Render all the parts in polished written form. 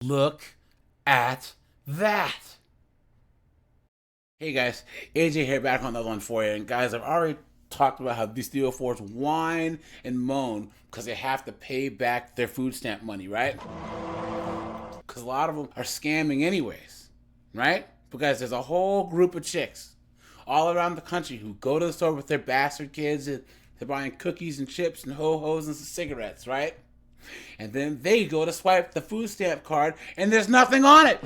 Look at that. Hey guys, AJ here, back on another one for you. And guys, I've already talked about how these DO4s whine and moan because they have to pay back their food stamp money, right? Because a lot of them are scamming anyways, right? Because there's a whole group of chicks all around the country who go to the store with their bastard kids and they're buying cookies and chips and ho-hos and cigarettes, right? And then they go to swipe the food stamp card and there's nothing on it.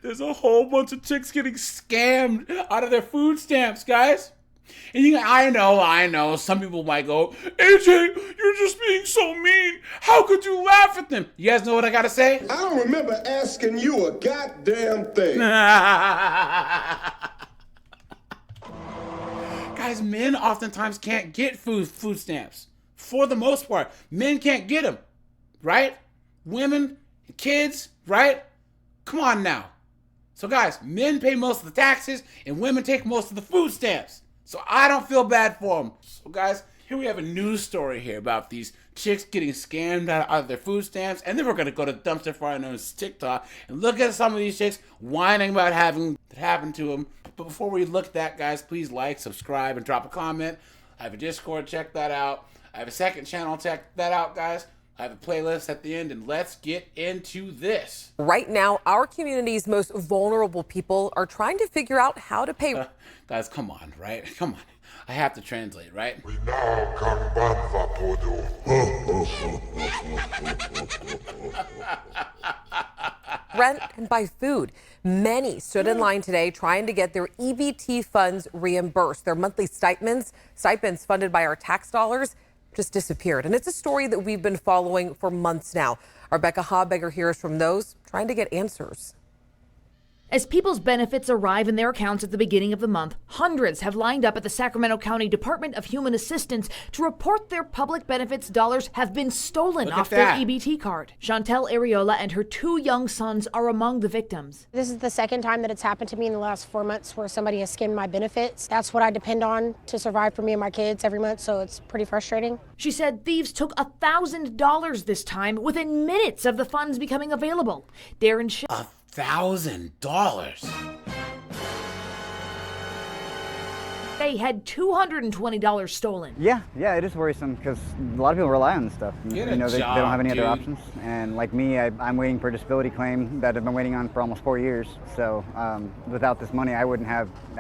There's a whole bunch of chicks getting scammed out of their food stamps, guys. And I know, some people might go, AJ, you're just being so mean. How could you laugh at them? You guys know what I gotta say? I don't remember asking you a goddamn thing. Guys, men oftentimes can't get food stamps. For the most part, men can't get them, right? Women, kids, right? Come on now. So guys, men pay most of the taxes and women take most of the food stamps. So I don't feel bad for them. So guys, here we have a news story here about these chicks getting scammed out of their food stamps. And then we're going to go to dumpster fire known as TikTok and look at some of these chicks whining about having that happen to them. But before we look at that, guys, please like, subscribe, and drop a comment. I have a Discord, check that out. I have a second channel, check that out, guys. I have a playlist at the end, and let's get into this. Right now, our community's most vulnerable people are trying to figure out how to pay. Guys, come on, right? Come on. I have to translate, right? We now can banva podo. Rent and buy food. Many stood in line today trying to get their EBT funds reimbursed. Their monthly stipends funded by our tax dollars, just disappeared. And it's a story that we've been following for months now. Our Becca Hobegger hears from those trying to get answers. As people's benefits arrive in their accounts at the beginning of the month, hundreds have lined up at the Sacramento County Department of Human Assistance to report their public benefits dollars have been stolen off their EBT card. Chantel Ariola and her 2 young sons are among the victims. This is the second time that it's happened to me in the last 4 months where somebody has skimmed my benefits. That's what I depend on to survive for me and my kids every month, so it's pretty frustrating. She said thieves took $1,000 this time within minutes of the funds becoming available. Darren $1,000. They had $220 stolen. Yeah, it is worrisome because a lot of people rely on this stuff. Get they don't have any dude. other options. And like me, I'm waiting for a disability claim that I've been waiting on for almost 4 years. So without this money, I wouldn't be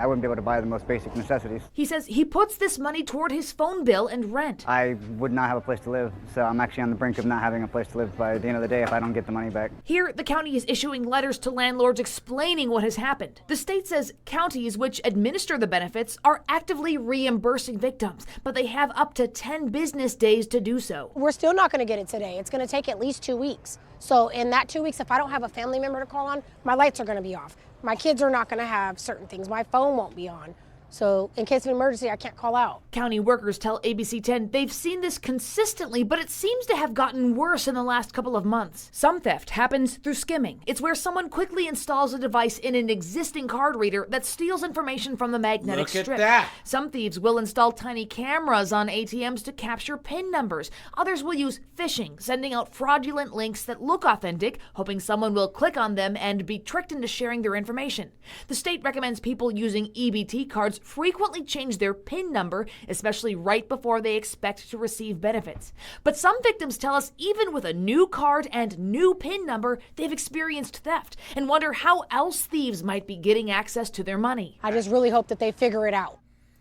able to buy the most basic necessities. He says he puts this money toward his phone bill and rent. I would not have a place to live, so I'm actually on the brink of not having a place to live by the end of the day if I don't get the money back. Here, the county is issuing letters to landlords explaining what has happened. The state says counties which administer the benefits are actively reimbursing victims, but they have up to 10 business days to do so. We're still not going to get it today. It's going to take at least 2 weeks. So in that 2 weeks, if I don't have a family member to call on, my lights are going to be off. My kids are not going to have certain things. My phone won't be on. So in case of emergency, I can't call out. County workers tell ABC 10 they've seen this consistently, but it seems to have gotten worse in the last couple of months. Some theft happens through skimming. It's where someone quickly installs a device in an existing card reader that steals information from the magnetic strip. Look at that. Some thieves will install tiny cameras on ATMs to capture PIN numbers. Others will use phishing, sending out fraudulent links that look authentic, hoping someone will click on them and be tricked into sharing their information. The state recommends people using EBT cards frequently change their PIN number, especially right before they expect to receive benefits. But some victims tell us even with a new card and new PIN number, they've experienced theft and wonder how else thieves might be getting access to their money. I just really hope that they figure it out.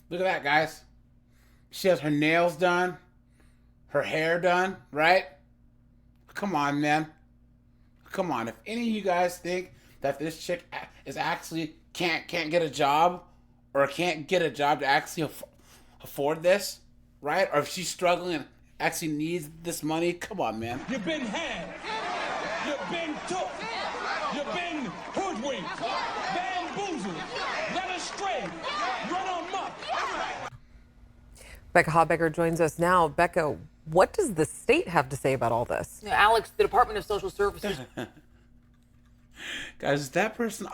Look at that, guys. She has her nails done, her hair done, right? Come on, man. Come on. If any of you guys think that this chick is actually can't get a job, or can't get a job to actually afford this, right? Or if she's struggling and actually needs this money, come on, man. You've been had. You've been took. You've been hoodwinked, bamboozled, led astray, run amok. Becca Hobegger joins us now. Becca, what does the state have to say about all this? Alex, the Department of Social Services. Guys, is that person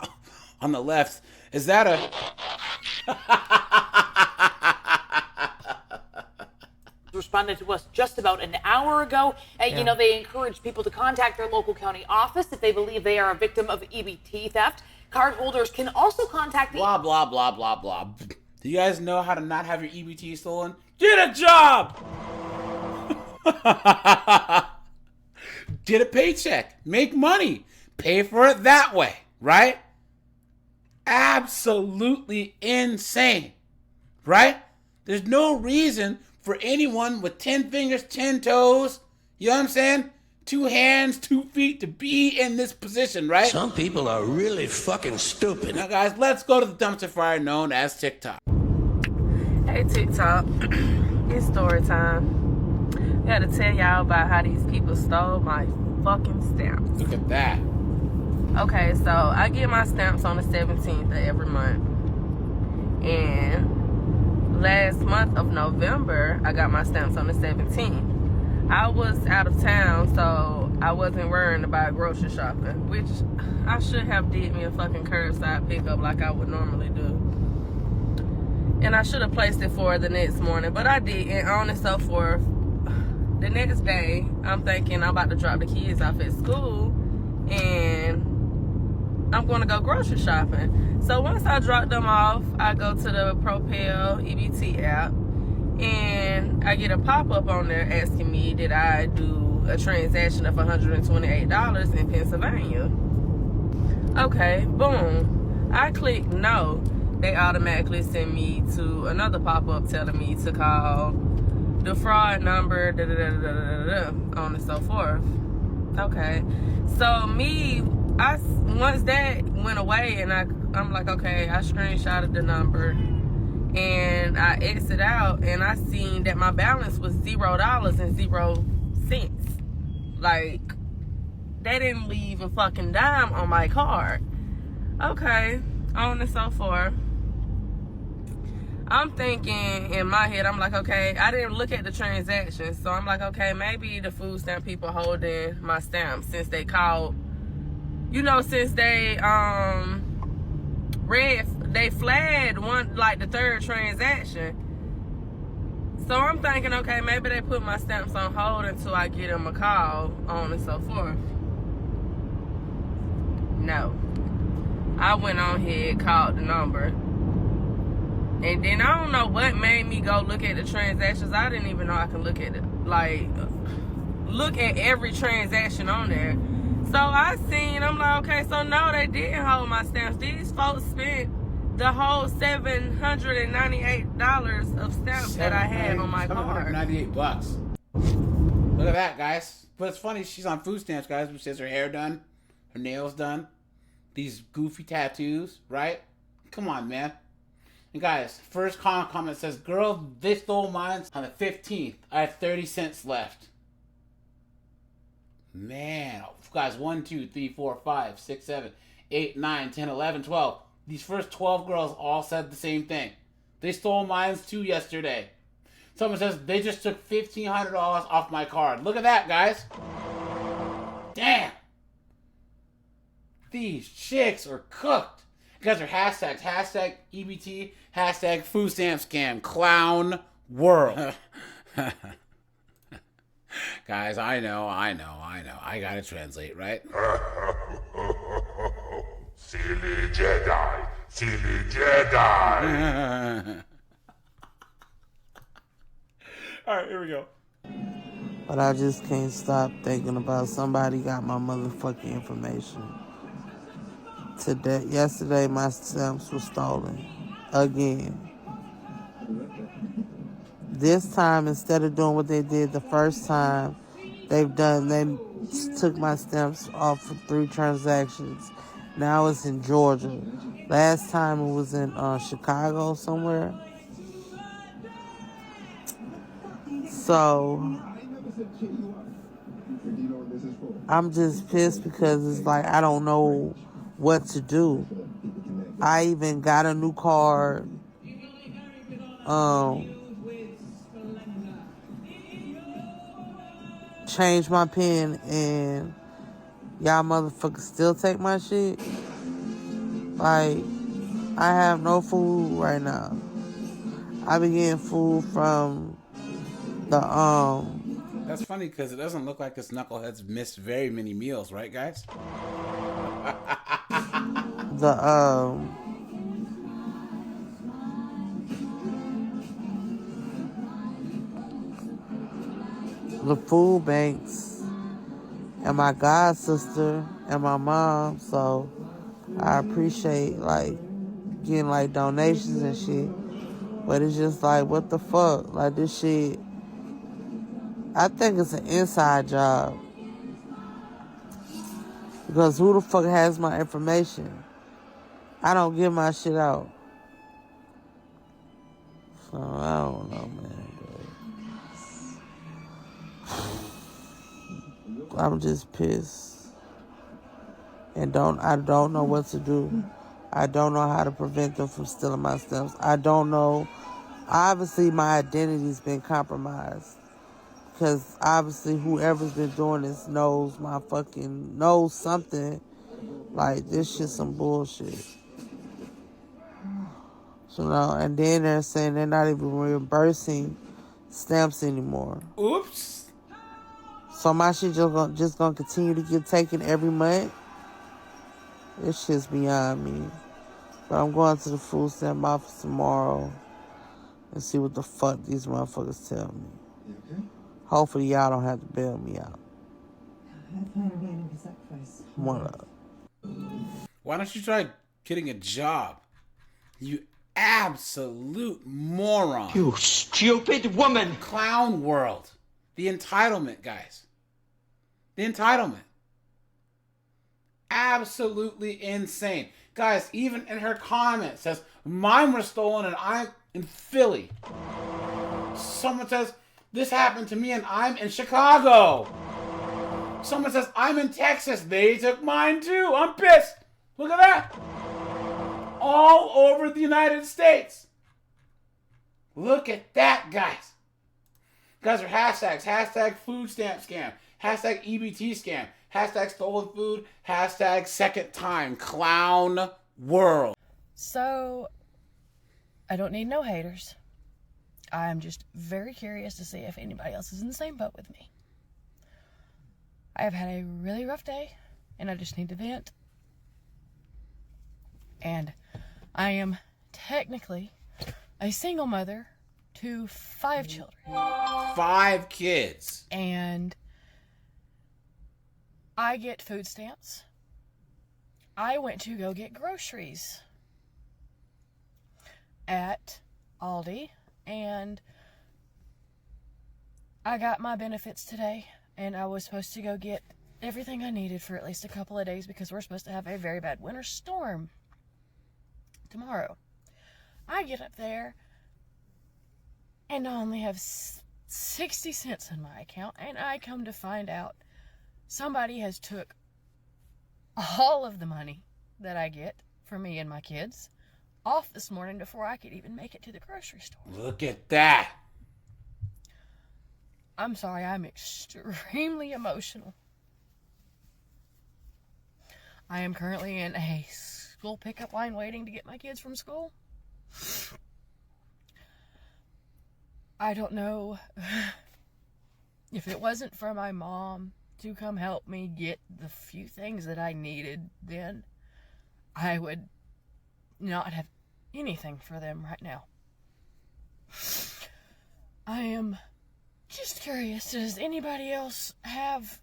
on the left, is that a... responded to us just about an hour ago. You know, they encourage people to contact their local county office if they believe they are a victim of EBT theft. Cardholders can also contact the... Blah, blah, blah, blah, blah. Do you guys know how to not have your EBT stolen? Get a job! Get a paycheck. Make money. Pay for it that way, right? Absolutely insane, right? There's no reason for anyone with 10 fingers, 10 toes, you know what I'm saying? 2 hands, 2 feet to be in this position, right? Some people are really fucking stupid. Now, guys, let's go to the dumpster fire known as TikTok. Hey, TikTok. It's story time. I gotta tell y'all about how these people stole my fucking stamps. Look at that. Okay, so I get my stamps on the 17th of every month. And last month of November, I got my stamps on the 17th. I was out of town, so I wasn't worrying about grocery shopping, which I should have did me a fucking curbside pickup like I would normally do. And I should have placed it for the next morning, but I didn't. On and so forth. The next day, I'm thinking I'm about to drop the kids off at school, and I'm going to go grocery shopping. So once I drop them off, I go to the Propel EBT app, and I get a pop-up on there asking me did I do a transaction of $128 in Pennsylvania. Okay, boom. I click no. They automatically send me to another pop-up telling me to call the fraud number, on and so forth. Okay. So once that went away, and I'm like, okay, I screenshotted the number, and I exit out, and I seen that my balance was $0.00. Like, they didn't leave a fucking dime on my card. Okay, on and so forth. I'm thinking in my head, I'm like, okay, I didn't look at the transaction, so I'm like, okay, maybe the food stamp people holding my stamps since they called, since they they flagged one, like the third transaction. So I'm thinking, okay, maybe they put my stamps on hold until I get them a call, on and so forth. No. I went on here, called the number. And then I don't know what made me go look at the transactions. I didn't even know I could look at it. Like, look at every transaction on there. So I seen, I'm like, okay, so no, they didn't hold my stamps. These folks spent the whole $798 of stamps that I had on my card. $798. Look at that, guys. But it's funny, she's on food stamps, guys, which says her hair done, her nails done, these goofy tattoos, right? Come on, man. And guys, first comment says, girl, they stole mine on the 15th. I had 30 cents left. Man, guys, 1, 2, 3, 4, 5, 6, 7, 8, 9, 10, 11, 12. These first 12 girls all said the same thing. They stole mine too yesterday. Someone says they just took $1,500 off my card. Look at that, guys. Damn. These chicks are cooked. You guys are hashtags. Hashtag EBT. Hashtag food stamp scam. Clown world. Guys, I know. I gotta translate, right? Silly Jedi. Silly Jedi. Alright, here we go. But I just can't stop thinking about somebody got my motherfucking information. Yesterday, my stamps were stolen. Again. This time, instead of doing what they did the first time, they took my stamps off for 3 transactions. Now it's in Georgia. Last time it was in Chicago somewhere. So I'm just pissed because it's like I don't know what to do. I even got a new card. Changed my PIN and y'all motherfuckers still take my shit. Like, I have no food right now. I been getting food from That's funny because it doesn't look like this knucklehead's missed very many meals, right, guys? The food banks and my god sister and my mom, so I appreciate like getting like donations and shit. But it's just like, what the fuck? Like this shit, I think it's an inside job. Because who the fuck has my information? I don't give my shit out. So I don't know, man. I'm just pissed. And I don't know what to do. I don't know how to prevent them from stealing my stamps. I don't know. Obviously, my identity's been compromised. Because obviously, whoever's been doing this knows something. Like, this shit's some bullshit. So, and then they're saying they're not even reimbursing stamps anymore. Oops. So my shit just gonna continue to get taken every month. This shit's beyond me. But I'm going to the food stamp office tomorrow and see what the fuck these motherfuckers tell me. Okay? Hopefully y'all don't have to bail me out. What up? Why don't you try getting a job? You absolute moron. You stupid woman. Clown world. The entitlement, guys. The entitlement. Absolutely insane. Guys, even in her comment says, mine were stolen and I'm in Philly. Someone says, this happened to me and I'm in Chicago. Someone says, I'm in Texas. They took mine too. I'm pissed. Look at that. All over the United States. Look at that, guys. Guys are hashtags. Hashtag food stamp scam. Hashtag EBT scam. Hashtag stolen food. Hashtag second time. Clown world. So, I don't need no haters. I'm just very curious to see if anybody else is in the same boat with me. I have had a really rough day, and I just need to vent. And I am technically a single mother to 5 children. 5 kids. And I get food stamps. I went to go get groceries at Aldi, and I got my benefits today, and I was supposed to go get everything I needed for at least a couple of days because we're supposed to have a very bad winter storm tomorrow. I get up there and I only have 60 cents in my account, and I come to find out somebody has took all of the money that I get for me and my kids off this morning before I could even make it to the grocery store. Look at that. I'm sorry, I'm extremely emotional. I am currently in a school pickup line waiting to get my kids from school. I don't know if it wasn't for my mom to come help me get the few things that I needed, then I would not have anything for them right now. I am just curious, does anybody else have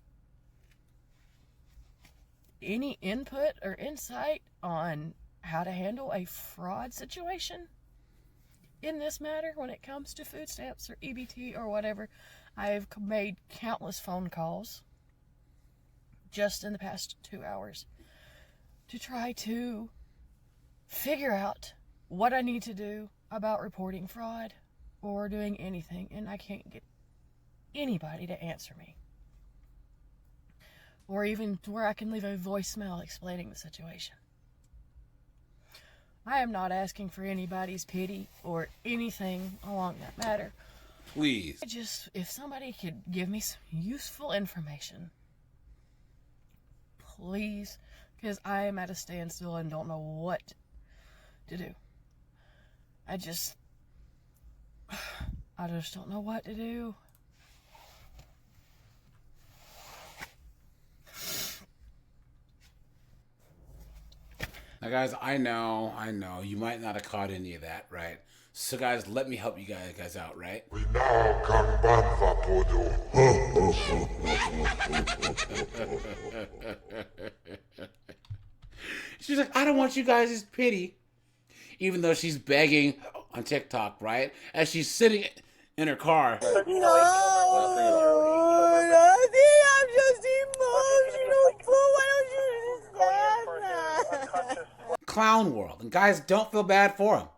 any input or insight on how to handle a fraud situation in this matter when it comes to food stamps or EBT or whatever? I've made countless phone calls just in the past 2 hours to try to figure out what I need to do about reporting fraud or doing anything, and I can't get anybody to answer me. Or even to where I can leave a voicemail explaining the situation. I am not asking for anybody's pity or anything along that matter. Please. If somebody could give me some useful information, please, because I am at a standstill and don't know what to do. I just don't know what to do. Now, guys, I know, you might not have caught any of that, right? So, guys, let me help you guys out, right? We now can ban podo. She's like, I don't want you guys' pity. Even though she's begging on TikTok, right? As she's sitting in her car. No, I'm just emotional. Why don't you understand that? Clown world. And guys, don't feel bad for him.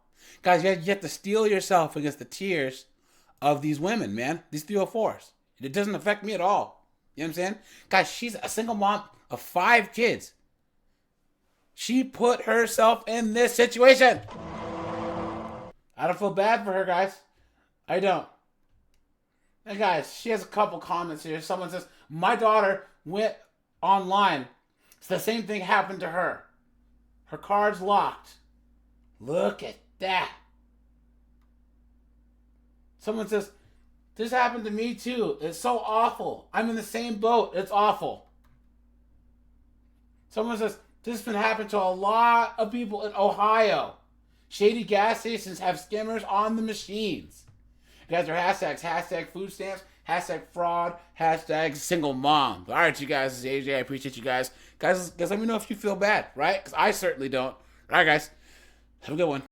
Guys, you have to steel yourself against the tears of these women, man. These 304s. It doesn't affect me at all. You know what I'm saying? Guys, she's a single mom of 5 kids. She put herself in this situation. I don't feel bad for her, guys. I don't. And guys, she has a couple comments here. Someone says, my daughter went online. It's the same thing happened to her. Her card's locked. Look at that. Someone says, this happened to me too. It's so awful. I'm in the same boat. It's awful. Someone says, this has been happening to a lot of people in Ohio. Shady gas stations have skimmers on the machines. You guys are hashtags. Hashtag food stamps. Hashtag fraud. Hashtag single mom. All right, you guys. This is AJ. I appreciate you guys. Guys, let me know if you feel bad, right? Because I certainly don't. All right, guys. Have a good one.